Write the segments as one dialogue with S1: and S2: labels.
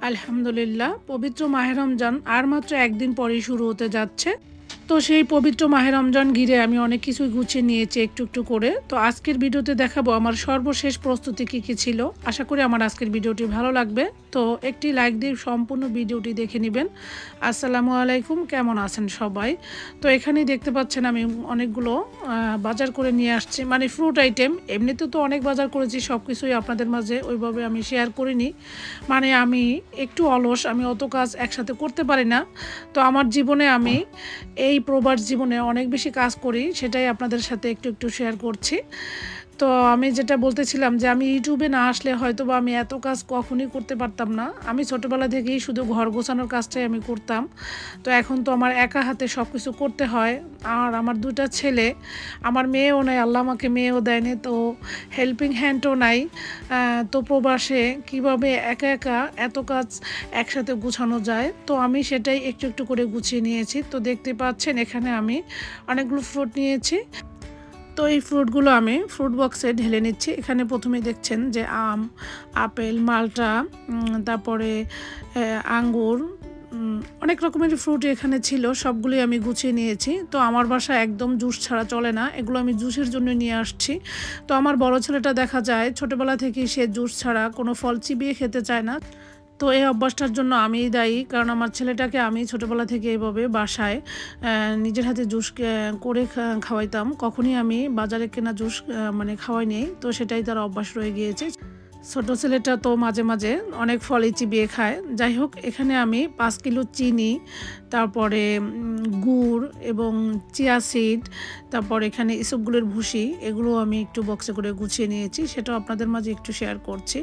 S1: আলহামদুলিল্লাহ পবিত্র মাহে রমজান আর মাত্র একদিন পরেই শুরু হতে যাচ্ছে। তো সেই পবিত্র মাহে রমজান ঘিরে আমি অনেক কিছুই গুছিয়ে নিয়েছি একটু একটু করে। তো আজকের ভিডিওতে দেখাবো আমার সর্বশেষ প্রস্তুতি কী ছিল। আশা করি আমার আজকের ভিডিওটি ভালো লাগবে। তো একটি লাইক দিয়ে সম্পূর্ণ ভিডিওটি দেখে নেবেন। আসসালামু আলাইকুম, কেমন আছেন সবাই? তো এখানেই দেখতে পাচ্ছেন আমি অনেকগুলো বাজার করে নিয়ে আসছি, মানে ফ্রুট আইটেম। এমনিতে তো অনেক বাজার করেছি, সব কিছুই আপনাদের মাঝে ওইভাবে আমি শেয়ার করিনি। মানে আমি একটু অলস, আমি অত কাজ একসাথে করতে পারি না। তো আমার জীবনে আমি এই প্রবাস জীবনে অনেক বেশি কাজ করি, সেটাই আপনাদের সাথে একটু একটু শেয়ার করছি। তো আমি যেটা বলতেছিলাম যে আমি ইউটিউবে না আসলে হয়তো বা আমি এত কাজ কখনোই করতে পারতাম না। আমি ছোটোবেলা থেকেই শুধু ঘর গোছানোর কাজটাই আমি করতাম। তো এখন তো আমার একা হাতে সব কিছু করতে হয়। আর আমার দুটা ছেলে, আমার মেয়েও নাই, আল্লাহ আমাকে মেয়েও দেয়নি, তো হেল্পিং হ্যান্ডও নাই। তো প্রবাসে কিভাবে একা একা এত কাজ একসাথে গুছানো যায়, তো আমি সেটাই একটু একটু করে গুছিয়ে নিয়েছি। তো দেখতে পাচ্ছেন এখানে আমি অনেকগুলো ফ্রুট নিয়েছি। তো এই ফ্রুটগুলো আমি ফ্রুট বক্সে ঢেলে নিচ্ছি। এখানে প্রথমে দেখছেন যে আম, আপেল, মালটা, তারপরে আঙ্গুর, অনেক রকমের ফ্রুট এখানে ছিল, সবগুলোই আমি গুছিয়ে নিয়েছি। তো আমার বাসায় একদম জুস ছাড়া চলে না, এগুলো আমি জুসের জন্য নিয়ে আসছি। তো আমার বড় ছেলেটা দেখা যায় ছোটোবেলা থেকেই সে জুস ছাড়া কোনো ফল চিবিয়ে খেতে চায় না। তো এই অভ্যাসটার জন্য আমিই দায়ী, কারণ আমার ছেলেটাকে আমি ছোটোবেলা থেকে এইভাবে বাসায় নিজের হাতে জুস করে খাওয়াইতাম। কখনই আমি বাজারে কেনা জুস মানে খাওয়াই নেই, তো সেটাই তার অভ্যাস রয়ে গিয়েছে। ছোটো ছেলেটা তো মাঝে মাঝে অনেক ফলই চিবিয়ে খায়। যাই হোক, এখানে আমি 5 কিলো চিনি, তারপরে গুড় এবং চিয়া সিড, তারপর এখানে ইসবগুলের ভুসি, এগুলো আমি একটু বক্সে করে গুছিয়ে নিয়েছি, সেটাও আপনাদের মাঝে একটু শেয়ার করছি।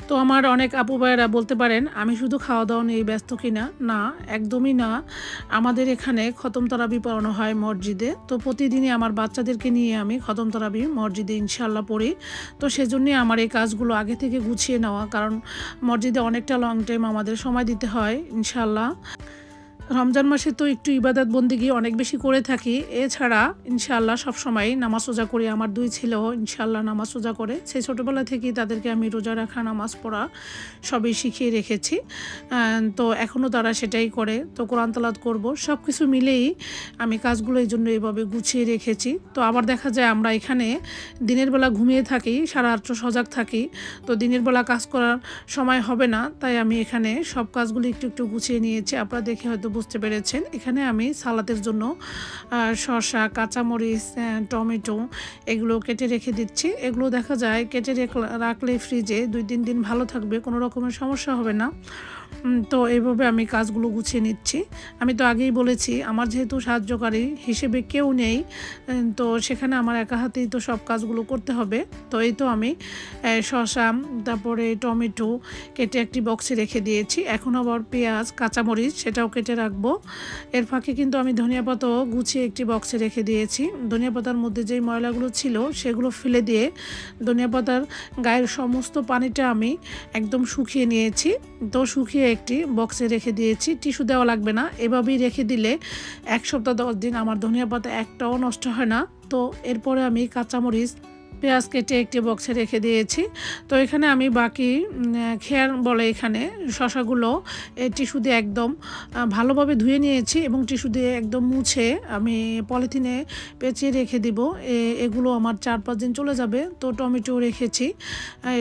S1: তো আমার অনেক আপু ভাইয়েরা বলতে পারেন আমি শুধু খাওয়া দাওয়া নিয়ে ব্যস্ত কিনা। না, একদমই না। আমাদের এখানে খতম তারাবি পড়ানো হয় মসজিদে। তো প্রতিদিনই আমার বাচ্চাদেরকে নিয়ে আমি খতম তারাবি মসজিদে ইনশাল্লাহ পড়ি। তো সেজন্যই আমার এই কাজগুলো আগে থেকে গুছিয়ে নেওয়া, কারণ মসজিদে অনেকটা লং টাইম আমাদের সময় দিতে হয় ইনশাল্লাহ। রমজান মাসে তো একটু ইবাদত বন্দিগি অনেক বেশি করে থাকি। এছাড়া ইনশাআল্লাহ সবসময় নামাজ রোজা করি। আমার 2 ছেলেও ইনশাআল্লাহ নামাজ রোজা করে। সেই ছোটোবেলা থেকেই তাদেরকে আমি রোজা রাখা, নামাজ পড়া সবই শিখিয়ে রেখেছি। তো এখনও তারা সেটাই করে। তো কোরআন তেলাওয়াত করব, সব কিছু মিলেই আমি কাজগুলো এই জন্য এইভাবে গুছিয়ে রেখেছি। তো আবার দেখা যায় আমরা এখানে দিনের বেলা ঘুমিয়ে থাকি, সারা রাত্র সজাগ থাকি। তো দিনের বেলা কাজ করার সময় হবে না, তাই আমি এখানে সব কাজগুলো একটু একটু গুছিয়ে নিয়েছি। আপনারা দেখে হয়তো বুঝতে পেরেছেন। এখানে আমি সালাদের জন্য শসা, কাঁচামরিচ, টমেটো এগুলো কেটে রেখে দিচ্ছি। এগুলো দেখা যায় কেটে রাখলে ফ্রিজে 2-3 দিন ভালো থাকবে, কোনো রকমের সমস্যা হবে না। তো এইভাবে আমি কাজগুলো গুছিয়ে নিচ্ছি। আমি তো আগেই বলেছি আমার যেহেতু সাহায্যকারী হিসেবে কেউ নেই, তো সেখানে আমার একা হাতেই তো সব কাজগুলো করতে হবে। তো এই তো আমি শসা, তারপরে টমেটো কেটে একটি বক্সে রেখে দিয়েছি। এখন আবার পেঁয়াজ, কাঁচামরিচ সেটাও কেটে রাখবো। এর ফাঁকে কিন্তু আমি ধনিয়া পাতাও গুছিয়ে একটি বক্সে রেখে দিয়েছি। ধনিয়া পাতার মধ্যে যেই ময়লাগুলো ছিল সেগুলো ফেলে দিয়ে ধনিয়া পাতার গায়ের সমস্ত পানিটা আমি একদম শুকিয়ে নিয়েছি। তো শুকিয়ে একটি বক্সে রেখে দিয়েছি। টিস্যু দেওয়া লাগবে না, এভাবেই রেখে দিলে 1 সপ্তাহ 10 দিন আমার ধনিয়া পাতা একটাও নষ্ট হয় না। তো এরপরে আমি কাঁচামরিচ, পেঁয়াজ কেটে একটি বক্সে রেখে দিয়েছি। তো এখানে আমি বাকি খেয়ার বলে এখানে শশাগুলো টিস্যু দিয়ে একদম ভালোভাবে ধুয়ে নিয়েছি এবং টিস্যু দিয়ে একদম মুছে আমি পলিথিনে পেঁচিয়ে রেখে দিব। এগুলো আমার 4-5 দিন চলে যাবে। তো টমেটো রেখেছি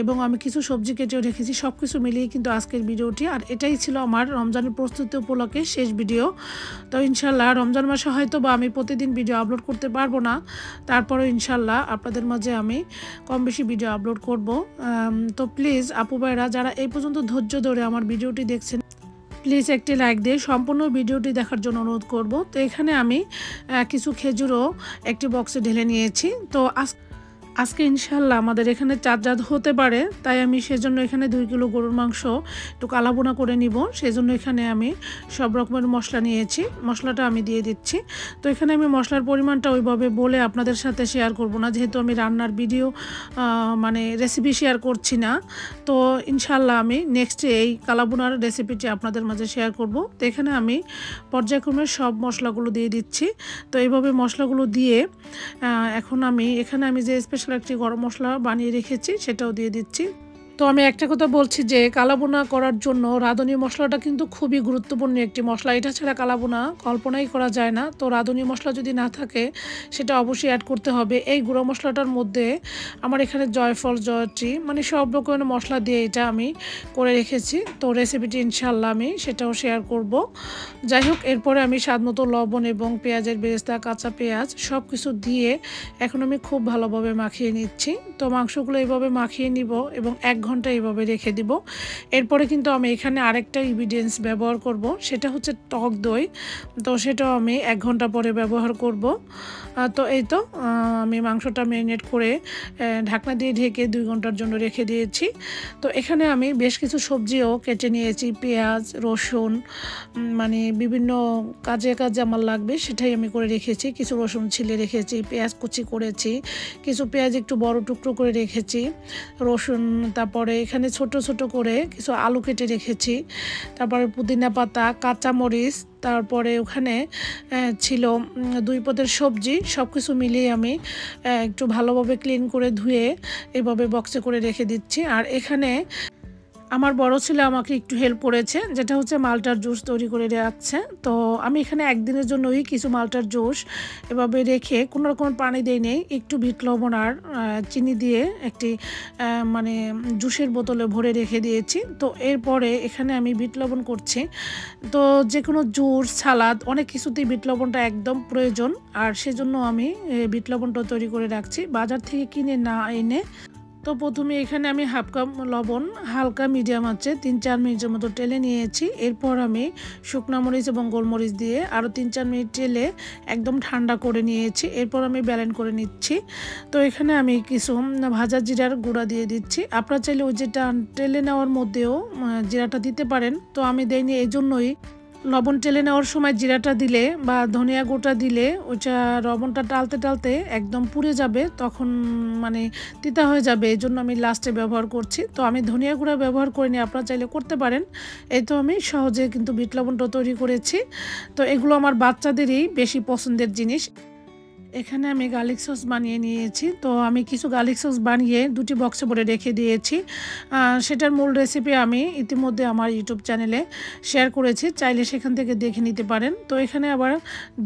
S1: এবং আমি কিছু সবজি কেটেও রেখেছি। সব কিছু মিলিয়ে কিন্তু আজকের ভিডিওটি, আর এটাই ছিল আমার রমজানের প্রস্তুতি উপলক্ষে শেষ ভিডিও। তো ইনশাল্লাহ রমজান মাসে হয়তো বা আমি প্রতিদিন ভিডিও আপলোড করতে পারবো না, তারপরেও ইনশাল্লাহ আপনাদের মাঝে আমি কম বেশি ভিডিও আপলোড করব। তো প্লিজ আপু ভাইরা যারা এই পর্যন্ত ধৈর্য ধরে আমার ভিডিওটি দেখছেন, প্লিজ একটি লাইক দিয়ে সম্পূর্ণ ভিডিওটি দেখার জন্য অনুরোধ করব। তো এখানে আমি কিছু খেজুরও একটি বক্সে ঢেলে নিয়েছি। তো আজকে ইনশাল্লাহ আমাদের এখানে চাঁদ হতে পারে, তাই আমি সেজন্য এখানে 2 কিলো গরুর মাংস একটু কালাবোনা করে নিব। সেজন্য এখানে আমি সব রকমের মশলা নিয়েছি, মশলাটা আমি দিয়ে দিচ্ছি। তো এখানে আমি মশলার পরিমাণটা ওইভাবে বলে আপনাদের সাথে শেয়ার করব না, যেহেতু আমি রান্নার ভিডিও মানে রেসিপি শেয়ার করছি না। তো ইনশাল্লাহ আমি নেক্সট এই কালাবোনার রেসিপিটি আপনাদের মাঝে শেয়ার করব। তো এখানে আমি পর্যায়ক্রমে সব মশলাগুলো দিয়ে দিচ্ছি। তো এইভাবে মশলাগুলো দিয়ে এখন এখানে আমি যে স্পেশাল একটি গরম মশলা বানিয়ে রেখেছি সেটাও দিয়ে দিচ্ছি। তো আমি একটা কথা বলছি যে কালাভুনা করার জন্য রাঁধুনি মশলাটা কিন্তু খুবই গুরুত্বপূর্ণ একটি মশলা। এটা ছাড়া কালাভুনা কল্পনাই করা যায় না। তো রাঁধুনি মশলা যদি না থাকে সেটা অবশ্যই অ্যাড করতে হবে। এই গুঁড়ো মশলাটার মধ্যে আমার এখানে জয়ফল, জয়ত্রী মানে সব রকমের মশলা দিয়ে এটা আমি করে রেখেছি। তো রেসিপিটি ইনশাল্লাহ আমি সেটাও শেয়ার করব। যাই হোক, এরপরে আমি স্বাদমতো লবণ এবং পেঁয়াজের বেরেস্তা, কাঁচা পেঁয়াজ সব কিছু দিয়ে এখন আমি খুব ভালোভাবে মাখিয়ে নিচ্ছি। তো মাংসগুলো এইভাবে মাখিয়ে নিব এবং 1 ঘন্টা এইভাবে রেখে দিব। এরপরে কিন্তু আমি এখানে আরেকটা ইনগ্রিডিয়েন্টস ব্যবহার করব, সেটা হচ্ছে টক দই। তো সেটাও আমি 1 ঘন্টা পরে ব্যবহার করব। তো এই তো আমি মাংসটা ম্যারিনেট করে ঢাকনা দিয়ে ঢেকে 2 ঘন্টার জন্য রেখে দিয়েছি। তো এখানে আমি বেশ কিছু সবজিও কেটে নিয়েছি, পেঁয়াজ, রসুন, মানে বিভিন্ন কাজে কাজে আমার লাগবে সেটাই আমি করে রেখেছি। কিছু রসুন ছিলে রেখেছি, পেঁয়াজ কুচি করেছি, কিছু পেঁয়াজ একটু বড় টুকরো করে রেখেছি, রসুন, তারপরে এখানে ছোট ছোট করে কিছু আলু কেটে রেখেছি, তারপরে পুদিনা পাতা, কাঁচামরিচ, তারপরে ওখানে ছিল 2 পদের সবজি। সব কিছু মিলিয়ে আমি একটু ভালোভাবে ক্লিন করে ধুয়ে এভাবে বক্সে করে রেখে দিচ্ছি। আর এখানে আমার বড় ছেলে আমাকে একটু হেল্প করেছে, যেটা হচ্ছে মালটার জুস তৈরি করে রাখছে। তো আমি এখানে একদিনের জন্যই কিছু মালটার জুস এভাবে রেখে কোনো রকম পানি দিয়ে নেই, একটু বিট লবণ আর চিনি দিয়ে একটি মানে জুসের বোতলে ভরে রেখে দিয়েছি। তো এরপরে এখানে আমি বিট লবণ করছি। তো যে কোনো জুস, সালাদ, অনেক কিছুতেই বিট লবণটা একদম প্রয়োজন। আর সেজন্য আমি বিট লবণটা তৈরি করে রাখছি, বাজার থেকে কিনে না এনে। তো প্রথমে এখানে আমি হাফ কাপ লবণ হালকা মিডিয়াম আছে 3-4 মিনিটের মতো টেলে নিয়েছি। এরপর আমি শুকনা মরিচ এবং গোলমরিচ দিয়ে আরও 3-4 মিনিট টেলে একদম ঠান্ডা করে নিয়েছি। এরপর আমি ব্যালেন্ড করে নিচ্ছি। তো এখানে আমি কিছু ভাজা জিরার গুঁড়া দিয়ে দিচ্ছি। আপনারা চাইলে ওই যেটা টেলে নেওয়ার মধ্যেও জিরাটা দিতে পারেন। তো আমি দেইনি, এই জন্যই লবণ টেলে নেওয়ার সময় জিরাটা দিলে বা ধনিয়া গুঁড়া দিলে ওইটা লবণটা টালতে টালতে একদম পুড়ে যাবে, তখন মানে তিতা হয়ে যাবে। এই জন্য আমি লাস্টে ব্যবহার করছি। তো আমি ধনিয়া গুঁড়া ব্যবহার করিনি, আপনারা চাইলে করতে পারেন। এই তো আমি সহজে কিন্তু বিট লবণটা তৈরি করেছি। তো এগুলো আমার বাচ্চাদেরই বেশি পছন্দের জিনিস। এখানে আমি গার্লিক সস বানিয়ে নিয়েছি। তো আমি কিছু গার্লিক সস বানিয়ে 2টি বক্সে ভরে রেখে দিয়েছি। সেটার মূল রেসিপি আমি ইতিমধ্যে আমার ইউটিউব চ্যানেলে শেয়ার করেছি, চাইলে সেখান থেকে দেখে নিতে পারেন। তো এখানে আবার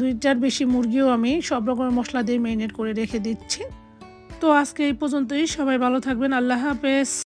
S1: 2টার বেশি মুরগিও আমি সব রকমের মশলা দিয়ে ম্যারিনেট করে রেখে দিচ্ছি। তো আজকে এই পর্যন্তই, সবাই ভালো থাকবেন, আল্লাহ হাফেজ।